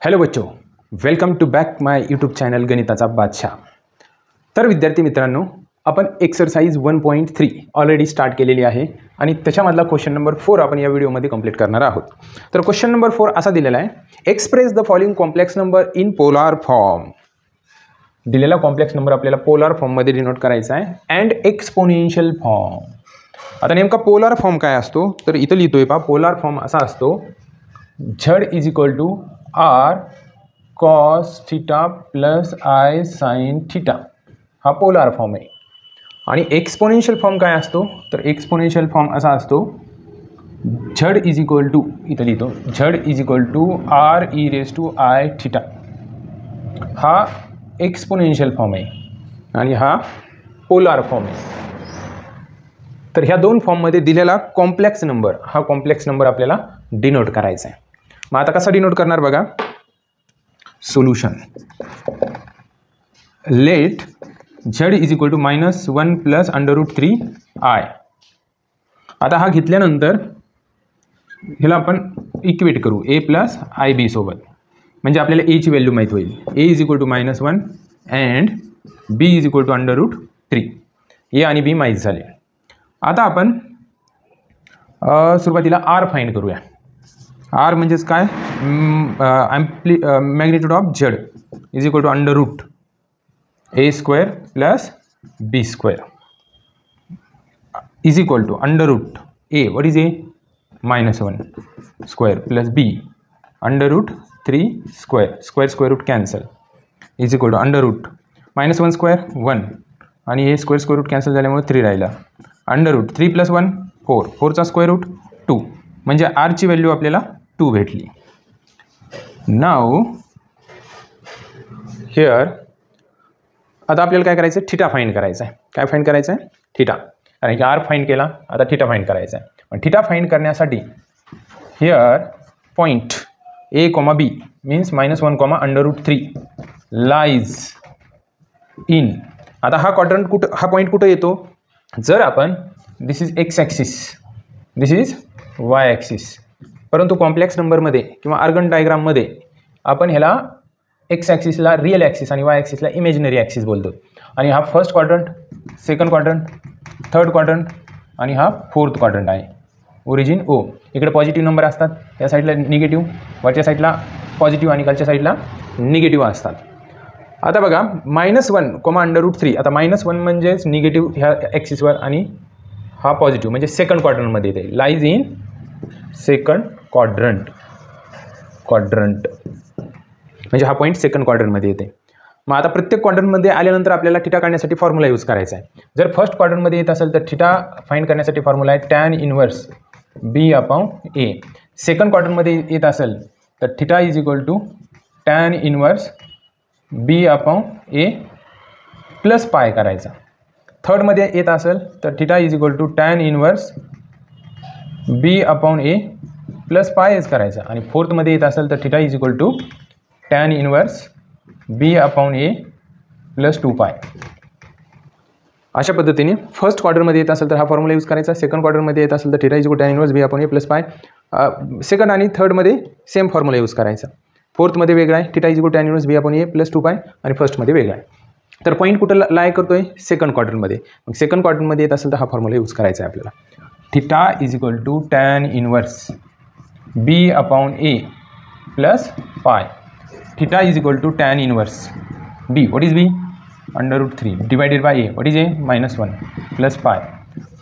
Hello बच्चों, welcome to back my YouTube channel गणिताचा बादशाह। तर विद्यार्थी मित्रांनो, आपण एक्सरसाइज 1.3 ऑलरेडी स्टार्ट केलेली आहे आणि त्याच्यामधला क्वेश्चन नंबर 4 आपण या व्हिडिओमध्ये कंप्लीट करणार आहोत। तर क्वेश्चन नंबर 4 असा दिलेला आहे, express the following complex number in polar form. दिलेला कॉम्प्लेक्स नंबर आपल्याला पोलार फॉर्ममध्ये डिनोट करायचा आहे अँड एक्सपोनेन्शियल फॉर्म। आता नेमका पोलार फॉर्म काय असतो तर इथं लिहितोय पहा, पोलार फॉर्म असा असतो z is equal to r cos theta plus i sin theta, हा पोलार फॉर्म आहे। आणि एक्सपोनेन्शियल फॉर्म काय असतो तर एक्सपोनेन्शियल फॉर्म असा असतो z इज इक्वल टू, इथं लिहितो z is equal to r e raise to i theta, हा एक्सपोनेन्शियल फॉर्म आहे आणि हा पोलार फॉर्म आहे। तर ह्या दोन फॉर्ममध्ये दिलेला कॉम्प्लेक्स नंबर, हा कॉम्प्लेक्स नंबर आपल्याला डिनोट करायचा आहे। मग आता कसा डिनोट करणार बघा, solution let z is equal to -1 plus √3i। आता हा घेतल्यानंतर ह्याला आपण इक्वेट करू a प्लस ib सोबत, म्हणजे आपल्याला a ची व्हॅल्यू माहीत होईल। a is equal to -1 and b is equal to √3, a आणि b माहीत झाले। आता आपण सुरुवातीला r फाइंड करूया। r म्हणजेच काय, magnitude of z is equal to √a² plus b² is equal to √a, what is a, -1² plus b √3², square root cancel is equal to √-1² 1 आणि हे स्क्वेअर रूट कॅन्सल झाल्यामुळे 3 राहिला, √3 + 1 4, 4चा स्क्वेअर रूट 2, म्हणजे r ची value आपल्याला 2 भेटली। Now here आता आपल्याला काय करायचं आहे, थीटा फाइंड करायचा आहे। काय फाइंड करायचं आहे, थीटा, कारण की r फाइंड केला, आता थीटा फाइंड करायचा आहे। पण थीटा फाइंड करण्यासाठी here point a, b means -1, √3 lies in, आता हा क्वाड्रंट कुठं, हा पॉईंट कुठं येतो, जर आपण this is x axis, this is y axis, परंतु कॉम्प्लेक्स नंबरमध्ये किंवा आर्गन डायग्राममध्ये आपण ह्याला x ॲक्सिसला रिअल ॲक्सिस आणि y ॲक्सिसला इमेजिनरी ॲक्सिस बोलतो। आणि हा first quadrant, second quadrant, third quadrant आणि हा फोर्थ क्वाड्रंट आहे। ओरिजिन O, इकडे पॉझिटिव्ह नंबर असतात, या साईडला निगेटिव्ह, वरच्या साईडला पॉझिटिव्ह आणि खालच्या साईडला निगेटिव्ह असतात। आता बघा -1, √3, आता -1 म्हणजेच निगेटिव्ह ह्या ॲक्सिसवर आणि हा पॉझिटिव्ह म्हणजे सेकंड क्वाड्रंटमध्ये येते, लाईज इन सेकंड क्वाड्रंट म्हणजे हा पॉईंट सेकंड क्वाड्रंटमध्ये येते। मग आता प्रत्येक क्वाड्रंटमध्ये आल्यानंतर आपल्याला थीटा काढण्यासाठी फॉर्म्युला यूज करायचा आहे। जर फर्स्ट क्वाड्रंटमध्ये येत असेल तर थीटा फाइंड करण्यासाठी फॉर्म्युला आहे tan इनवर्स b/a। सेकंड क्वाड्रंटमध्ये येत असेल तर theta is equal to tan inverse b/a plus pi करायचा। थर्डमध्ये येत असेल तर theta is equal to tan inverse b/a plus पायच करायचा। आणि फोर्थमध्ये येत असेल तर theta is equal to tan inverse b/a plus 2π। अशा पद्धतीने फर्स्ट क्वाड्रंटमध्ये येत असेल तर हा फॉर्म्युला यूज करायचा, सेकंड क्वाड्रंटमध्ये येत असेल तर theta is equal to tan inverse b/a plus pi, second आणि थर्डमध्ये सेम फॉर्म्युला यूज करायचा। फोर्थमध्ये वेगळा आहे, theta is equal to tan inverse b/a plus 2π आणि फर्स्टमध्ये वेगळा आहे। तर पॉईंट कुठं लाय करतोय, सेकंड क्वाड्रंटमध्ये, मग सेकंड क्वाड्रंटमध्ये येत असेल तर हा फॉर्म्युला यूज करायचा आहे आपल्याला। Theta is equal to tan inverse b/a plus pi, theta is equal to tan inverse b, what is b, √3 divided by a, what is a, -1 plus pi,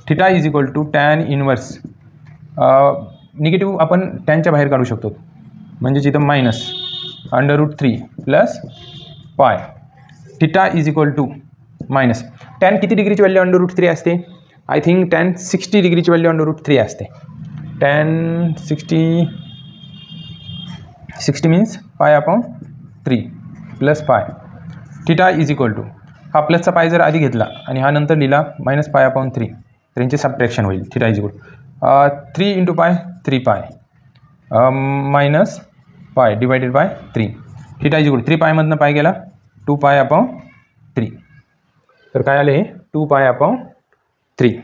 theta is equal to tan inverse, negative आपण टॅनच्या बाहेर काढू शकतो, म्हणजे इथं -√3 plus pi, theta is equal to tan किती डिग्रीची value √3 असते, आय थिंक टॅन 60 डिग्रीची व्हॅल्यू √3 असते। Tan 60 means π/3 plus pi, theta is equal to, हा प्लसचा पाय जर आधी घेतला आणि हा नंतर लिहिला -π/3 तर यांचे सबट्रॅक्शन होईल। Theta is equal 3 × π 3π -π divided by 3, theta is equal 3π मधनं पाय गेला 2π/3, तर काय आले हे 2π/3।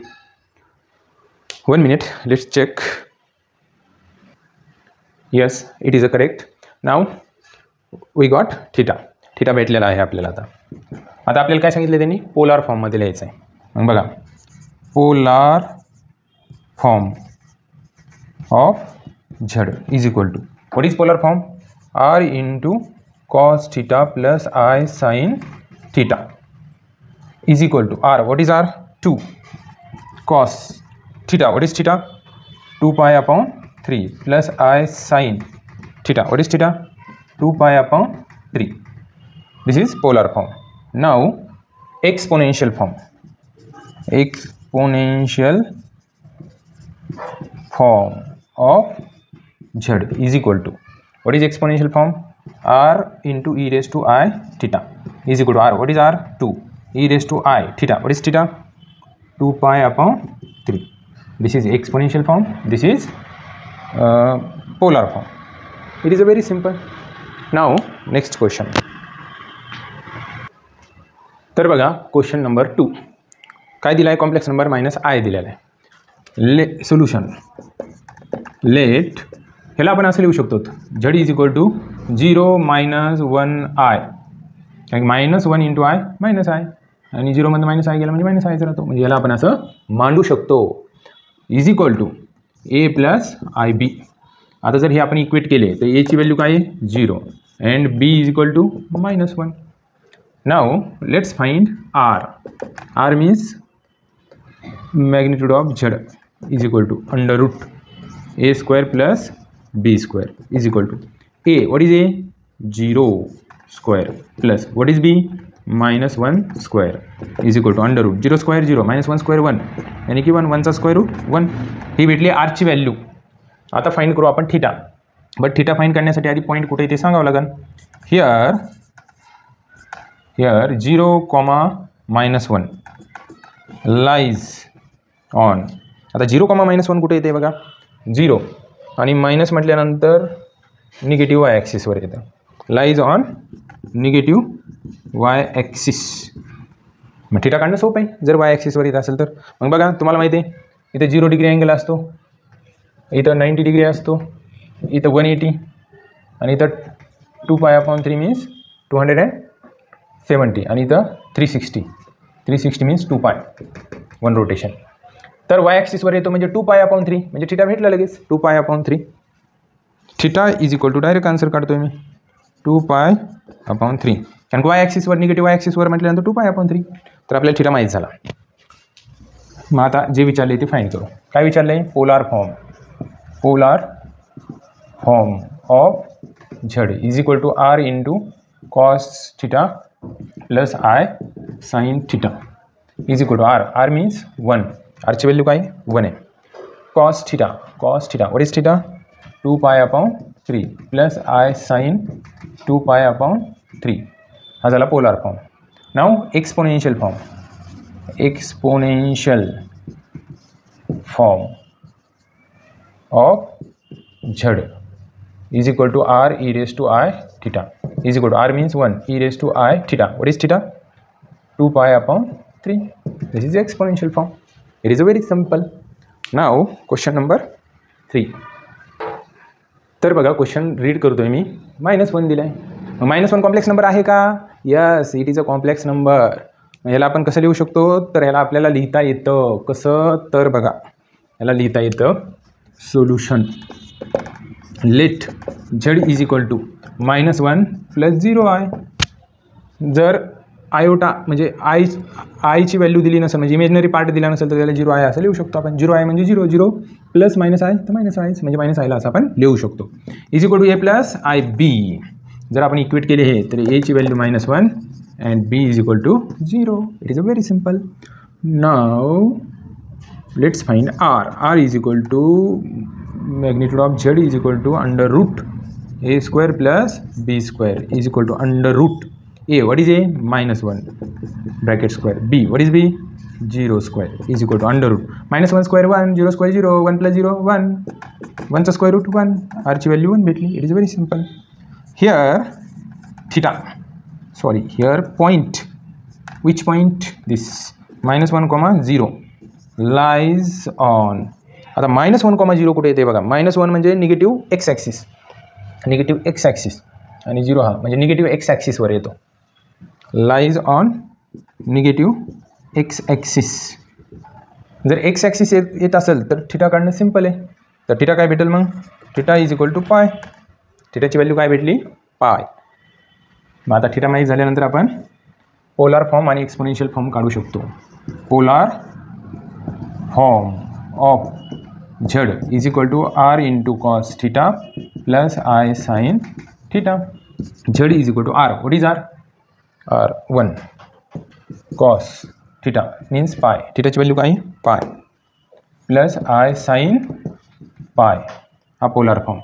1 minute, let's check. Yes, it is correct. Now we got theta. Theta भेटलेला आहे आपल्याला. आता आपल्याला काय सांगितलं त्यांनी, पोलार फॉर्ममध्ये लिहायचं आहे. मग बघा, polar form of z is equal to, what is polar form, r into cos theta plus i sine theta is equal to r. What is r, 2 cos theta. What is theta, 2 pi upon 3 plus i sine theta. What is theta, 2 pi upon 3. This is polar form. Now exponential form. Exponential form of z is equal to, what is exponential form, r into e raised to I theta is equal to r. What is r, 2 e raised to I theta. What is theta, 2 pi upon 3. This is exponential form, this is polar form. It is a very simple. Now next question. तर बघा question number 2 काय दिला आहे, complex number minus I दिलेला आहे. Solution late, ह्याला आपण असं लिहू शकतो, z is equal to 0 - 1 i, -1 into i minus i, आणि 0 मध्ये मायनस आय गेला म्हणजे मायनस आयच राहतो. म्हणजे याला आपण असं मांडू शकतो, is equal to a plus i b. आता जर हे आपण इक्वेट केले तर एची व्हॅल्यू काय आहे, 0 and b is equal to -1. Now let's find r. R means magnitude of z is equal to under root a square plus b square is equal to a. What is a, 0 square plus what is b, -1 square is equal to under root 0 square 0 -1 square 1 यानी कि 1 चा square root 1. ही भेटली आरची value. आता find करू आपण theta. But theta find करण्यासाठी आधी point कुठे ते सांगावं लागेल. Here 0, -1 lies on. आता 0, -1 कुठे येते बघा, 0 आणि मायनस म्हटल्यानंतर निगेटिव्ह वाय ॲक्सिसवर येतं. Lies on negative Y axis. मग थिटा काढणं सोपं आहे जर वाय ॲक्सिसवर येत असेल तर. मग बघा तुम्हाला माहिती आहे इथं 0 डिग्री अँगल असतो, इथं 90 डिग्री असतो, इथं 180 आणि इथं 2 पाय अपॉन 3 मीन्स 270 आणि इथं 360 मीन्स 2 पाय 1 रोटेशन. तर वाय ॲक्सिसवर येतो म्हणजे 2 पाय अपॉन 3 म्हणजे थिटा भेटला लगेच 2 pi upon 3. Theta is equal to direct answer काढतोय मी 2 पाय अपॉन 3. कारण वाय ॲक्सिसवर निगेटिव्ह वाय ॲक्सिसवर म्हटल्यानंतर 2 पाय अपॉन 3. तर आपल्याला थिटा माहीत झाला. मग आता जे विचारले ते फाईंड करू. काय विचारलं आहे, polar form of z is equal to r into cos theta plus i sine theta is equal to r means 1. आरची व्हॅल्यू काय 1 आहे. Cos theta what is theta, 2 pi upon 3 plus i sign 2 pi upon 3. हा झाला polar form. Now exponential form of z is equal to r e raise to i theta is equal to r means 1 e raise to i theta. What is theta, 2 pi upon 3. This is exponential form. It is a very simple. Now question number 3. तर बघा question read करतोय मी. -1 दिलं आहे. मग -1 complex number आहे का, yes it is a complex number. ह्याला आपण कसं लिहू शकतो, तर ह्याला आपल्याला लिहिता येतं कसं, तर बघा ह्याला लिहिता येतं solution let z is equal to -1 plus 0 i. जर आयोटा म्हणजे आयची व्हॅल्यू दिली नसेल म्हणजे इमेजनरी पार्ट दिला नसेल तर त्याला 0 आय असं लिहू शकतो आपण. 0 आय म्हणजे 0 प्लस मायनस आय तर मायनस आयच म्हणजे मायनस आयला असं आपण लिहू शकतो. Is equal to a plus i b. जर आपण इक्वेट केले हे तर एची value -1 and b is equal to 0. It is a very simple. Now let's find r is equal to magnitude of z is equal to under root a square plus b square is equal to under root a. What is a, -1 bracket square. b, what is b, 0 square is equal to under root -1 square 1 0 square 0 1 plus 0 1 1 चा square root 1. r ची value 1 भेटली. It is very simple. Here theta here point, which point, this -1, 0 lies on. आता -1, 0 कुठे येते बघा. -1 म्हणजे negative x axis आणि 0 हा म्हणजे निगेटिव्ह एक्स ॲक्सिसवर येतो. Lies on negative x axis. जर एक्स ॲक्सिस येत असेल तर थिटा काढणं सिम्पल आहे. तर थिटा काय भेटेल मग? थिटा इज इक्वल टू पाय. थिटाची व्हॅल्यू काय भेटली? पाय. मग आता थिटा माहीत झाल्यानंतर आपण पोलार फॉर्म आणि एक्सपोनेन्शियल फॉर्म काढू शकतो. Polar form of z is equal to r into cos theta plus i sine theta. Z is equal to r. What is r? R 1 cos theta means pi. थिटाची value काय? पाय plus i sine pi. हा polar form.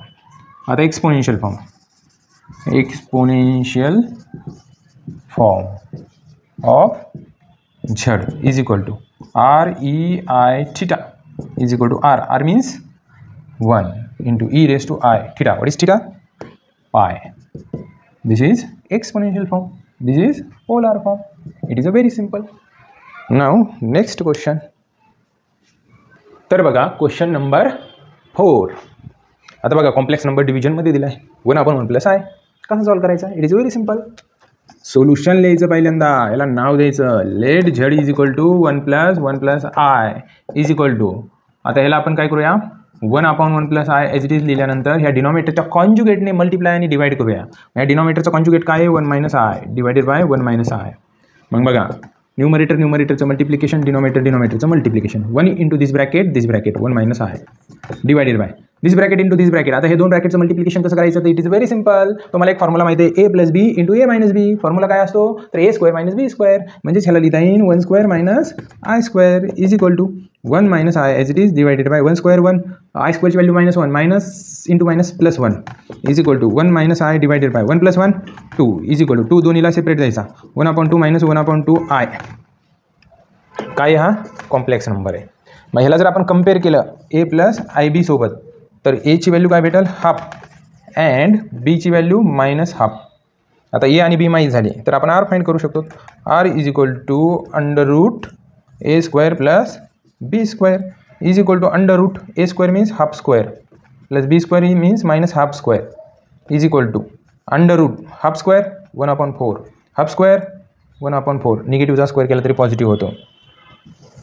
आता exponential form. Exponential form of z is equal to r e i theta is equal to r. R means 1 into e raise to i theta. What is theta? Pi. This is exponential form. This is polar form. It is a very simple. Now next question. तर बघा question number 4. आता बघा complex number डिव्हिजनमध्ये दिला आहे. 1/1 plus i. कसं solve करायचं? It is very simple. Solution लिहायचं पहिल्यांदा. याला नाव द्यायचं let z is equal to 1 plus i is equal to. आता याला आपण काय करूया? 1/1 प्लस आय एच डी लिहिल्यानंतर ह्या डिनॉमिनेटरच्या कॉन्जुगेटने मल्टिप्लाय आणि डिवाइड करूया. या डिनॉमिनेटरचा कॉन्जुगेट काय आहे? 1 - आय डिवाइडेड बाय 1 - आय. मग बघा न्यूमरेटरचं मल्टिप्लिकेशन, डिनॉमिनेटरचं multiplication. 1 into this bracket 1 - i divided by this bracket into this bracket. आता हे दोन ब्रॅकेटचं मल्टिप्लिकेशन कसं करायचं? तर इट इज व्हेरी सिम्पल. तुम्हाला एक फॉर्म्युला माहिती आहे, a plus b into a minus b. Formula काय असतो? तर a square minus b square. म्हणजेच ह्याला लिहिता येईल 1 square minus i square is equal to 1 - i as it is divided by 1 square 1. I स्क्वेअरची value -1 minus into minus plus 1 is equal to 1 - i divided by 1 + 1 2 is equal to 2 दोन्हीला separate जायचा 1/2 minus 1/2 I. काय हा? Complex number आहे. मग ह्याला जर आपण कम्पेअर केलं ए प्लस आय बी सोबत तर एची व्हॅल्यू काय भेटेल? हाफ अँड बीची व्हॅल्यू -हाफ. आता ए आणि बी माहीत झाली तर आपण आर फाइंड करू शकतो. R is equal to under root a square plus b square is equal to under root a square means half square plus b square means -half square is equal to under root half square 1/4 half square 1/4. निगेटिव्हचा square केला तरी positive होतो.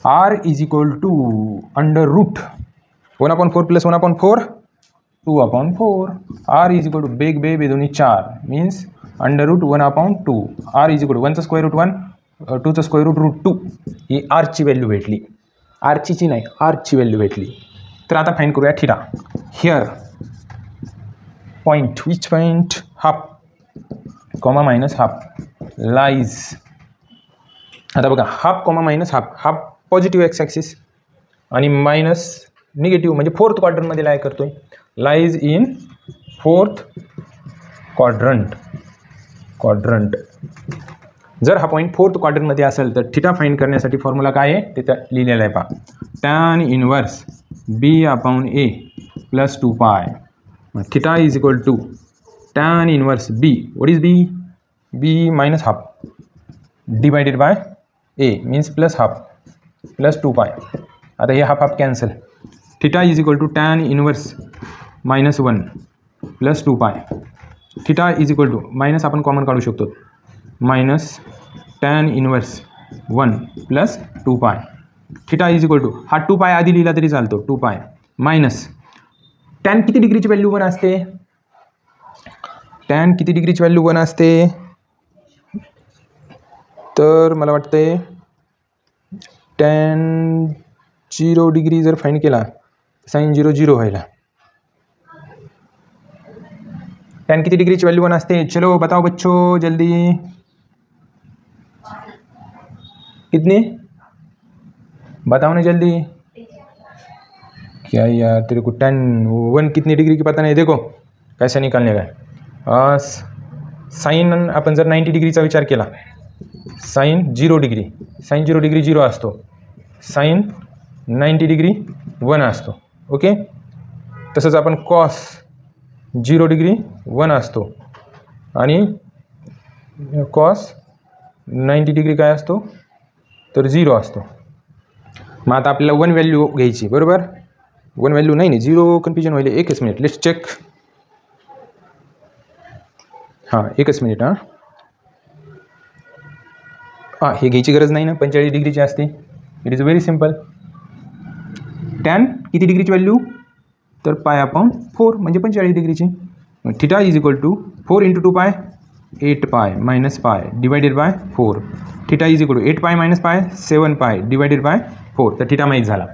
R is equal to under root 1/4 plus 1/4 2/4. R is equal to बेग बे दोन्ही 4 means under root 1/2. R is equal to 1चा square root 1 2चा square root 2. ही आरची व्हॅल्यू भेटली. आरची नाही, आरची व्हॅल्यू भेटली. तर आता फाइंड करूया theta. Here point which point half comma minus half lies. आता बघा half comma minus half. Half positive x axis आणि मायनस निगेटिव्ह म्हणजे 4th क्वाड्रंटमध्ये लाय करतोय. Lies in 4th quadrant. जर हा पॉईंट 4th क्वाड्रंटमध्ये असेल तर थिटा फाइंड करण्यासाठी फॉर्म्युला काय आहे तिथं लिहिलेला आहे पहा. Tan inverse b/a plus 2 pi. Theta is equal to tan inverse b. What is b? b minus half divided by a means plus half plus 2 pi. आता हे half cancel. Theta is equal to tan inverse -1 plus 2 pi. Theta is equal to minus आपण common काढू शकतो minus tan inverse 1 plus 2 pi. Theta is equal to हा 2 पाय आधी लिहिला तरी चालतो 2 पाय मायनस टॅन किती डिग्रीची व्हॅल्यू 1 असते? टॅन किती डिग्रीची व्हॅल्यू 1 असते? तर मला वाटतंय टॅन 0 डिग्री जर फाइंड केला साइन 0 0 व्हायला. टॅन किती डिग्रीची व्हॅल्यू 1 असते? चलो बताओ बच्चो जल्दी. कितनी बताओ ना जल्दी. क्या यार तेरे को टैन 1 कितनी डिग्री की पता नहीं. देखो कैसे निकालने का. साइन आपण जर 90 डिग्रीचा विचार केला साइन 0 डिग्री 0 असतो. साइन 90 डिग्री 1 असतो. ओके. तसंच आपण कॉस 0 डिग्री 1 असतो आणि कॉस 90 डिग्री काय असतो तर 0 असतो. मग आता आपल्याला 1 व्हॅल्यू घ्यायची बरोबर. 1 व्हॅल्यू नाही 0 कन्फ्युजन व्हायला. एकच मिनिट लेट्स चेक. हां एकच मिनिट हे घ्यायची गरज नाही ना, 45 डिग्रीची असते. It is very simple. Tan किती डिग्रीची व्हॅल्यू, तर पाय अपॉन 4 म्हणजे 45 डिग्रीची. Theta is equal to 4 × 2 pi 8 pi minus pi divided by 4. Theta is equal to 8 pi minus पाय 7 पाय डिवायडेड बाय 4. तर थिटा माहीत झाला.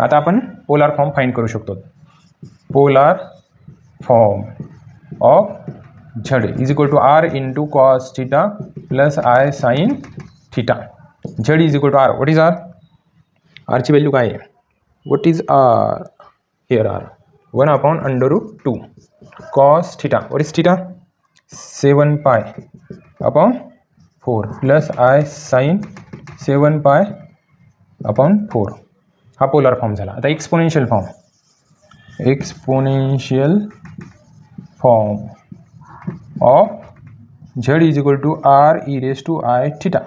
आता आपण पोलार फॉर्म फाइंड करू शकतो. Polar form of z is equal to r into cos theta plus i sine theta. Z is equal to r. What is r? आरची व्हॅल्यू काय आहे? What is r? Here r 1/√2 cos theta. What is theta? 7 pi upon 4 plus i sign 7 pi upon 4. हा polar form झाला. आता exponential form. Exponential form of z is equal to r e raise to i theta.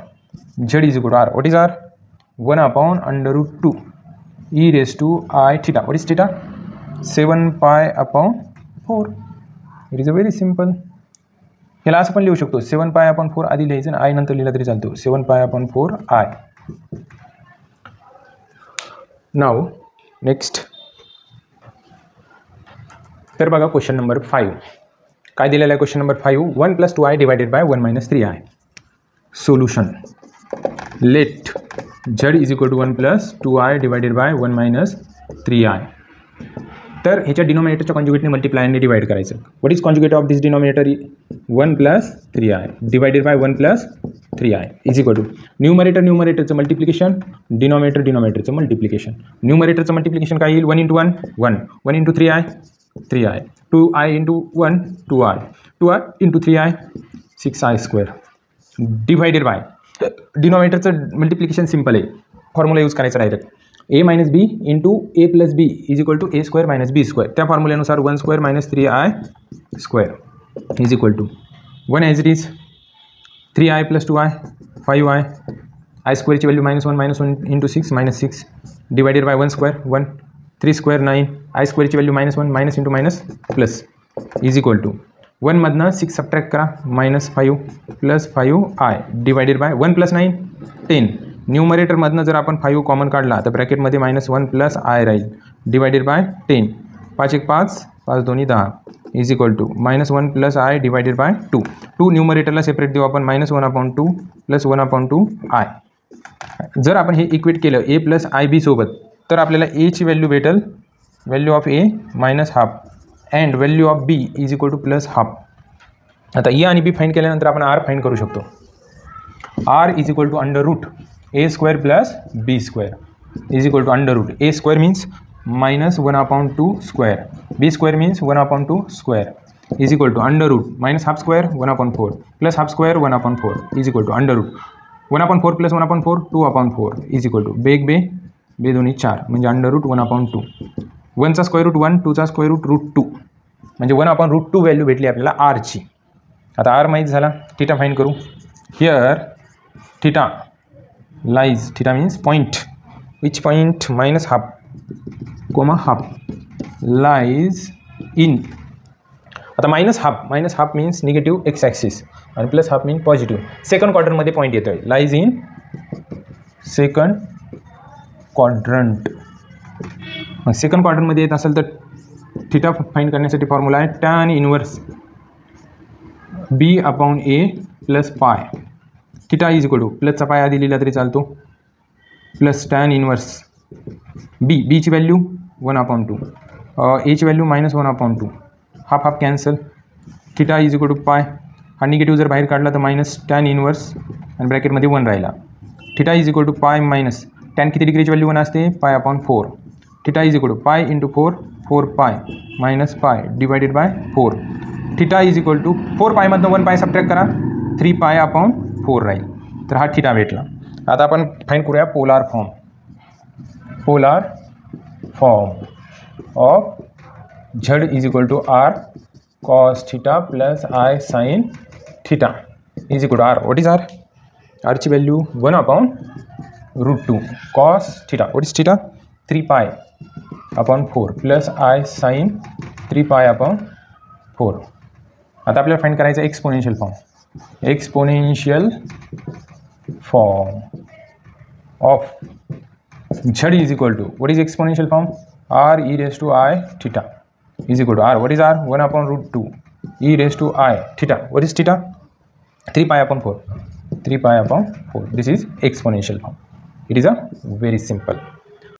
Z is equal to r. What is r? 1/√2 e raise to i theta. What is theta? 7 pi upon 4. It is a very simple. ह्याला असं पण लिहू शकतो 7 pi upon 4 आधी लिहायचं आणि I नंतर लिहिला तरी चालतो. 7 pi upon 4 I. Now next. तर बघा क्वेश्चन नंबर 5 काय दिलेला आहे. Question number 5 1 + 2i divided by 1 - 3i. Solution. Let z is equal to 1 + 2i divided by 1 - 3i. तर ह्याच्या डिनोमिनेटरच्या कॉन्जुगेटने मल्टिप्लायरने डिवाइड करायचं. What is conjugate of this denominator? 1 + 3i divided by 1 + 3i is equal to न्यूमरेटरचं मल्टिप्लिकेशन, डिनोमिनेटरचं multiplication. न्यूमरेटरचं multiplication काय येईल? 1 × 1 1 1 × 3i 3i 2i × 1 2i 2i × 3i 6i² divided by. डिनोमिनेटरचं मल्टिप्लिकेशन सिम्पल आहे. फॉर्म्युला यूज करायचा direct. a - b × a + b is equal to a² - b². त्या फॉर्म्युल्यानुसार 1² - 3i² is equal to 1 as it is 3i + 2i 5i. i² ची value -1 × 6 -6 divided by 1² 1 3² 9 i² ची value -1 -× plus is equal to 1 मधनं 6 subtract करा -5 + 5i divided by 1 + 9 10. न्यूमरेटरमधनं जर आपण 5 common काढला तर ब्रॅकेटमध्ये -1 + i राहील divided by 10. 5 1 5 5 2 10 is equal to -1 + i divided by 2. 2 न्यूमरेटरला सेपरेट देऊ आपण -1/2 + 1/2i. जर आपण हे इक्वेट केलं a + ib सोबत तर आपल्याला a ची व्हॅल्यू भेटेल value of a -½ and value of b is equal to +½ आता e आणि b फाइंड केल्यानंतर आपण r फाइंड करू शकतो. r is equal to √a² + b² is equal to √a² means -1/2 square, b² means 1/2 square is equal to -½ 1/4 + ½ 1/4 is equal to √1/4 + 1/4 2/4 is equal to बे दोन्ही 4 म्हणजे √1/2. 1चा स्क्वेअर रूट 1 2चा स्क्वेअर रूट √2 म्हणजे 1/√2 व्हॅल्यू भेटली आपल्याला r ची. आता r माहीत झाला. थिटा फाइंड करू. Here theta lies, theta means point, which point -½ lies in. आता -½ मीन्स निगेटिव्ह एक्स ॲक्सिस आणि +½ मीन पॉझिटिव्ह. सेकंड क्वाड्रंटमध्ये पॉईंट येतो आहे. Lies in second quadrant. Second क्वाड्रंटमध्ये येत असेल तर थिटा फाइंड करण्यासाठी फॉर्म्युला आहे tan इनवर्स b/a + पाय. थिटा इज इक्वल टू प्लसचा पाय आधी लिहिला तरी चालतो प्लस tan इनवर्स b ची व्हॅल्यू 1/2 a ची value -1/2 half cancel. Theta is equal to pi. हा निगेटिव्ह जर बाहेर काढला तर -tan इनवर्स आणि ब्रॅकेटमध्ये 1 राहिला. Theta is equal to pi minus tan किती डिग्रीची व्हॅल्यू 1 असते π/4. थिटा इज इक्वल टू पाय × 4 4 pi minus pi divided by 4. Theta is equal to 4 पायमधनं 1 पाय सबट्रॅक्ट करा 3 π/4 राहील. तर हा थिटा भेटला. आता आपण फाइंड करूया polar form. Polar form of z is equal to r cos theta + i sin theta is equal to r. What is r? r ची value 1/√2 cos theta. What is theta? 3 π/4 + i sin 3 π/4 आता आपल्याला find करायचं exponential form. Exponential form of z is equal to, what is exponential form, r e raised to I theta is equal to r, what is r, 1/√2 e raised to I theta, what is theta, 3 pi upon 4, 3 pi upon 4. This is exponential form. It is a very simple.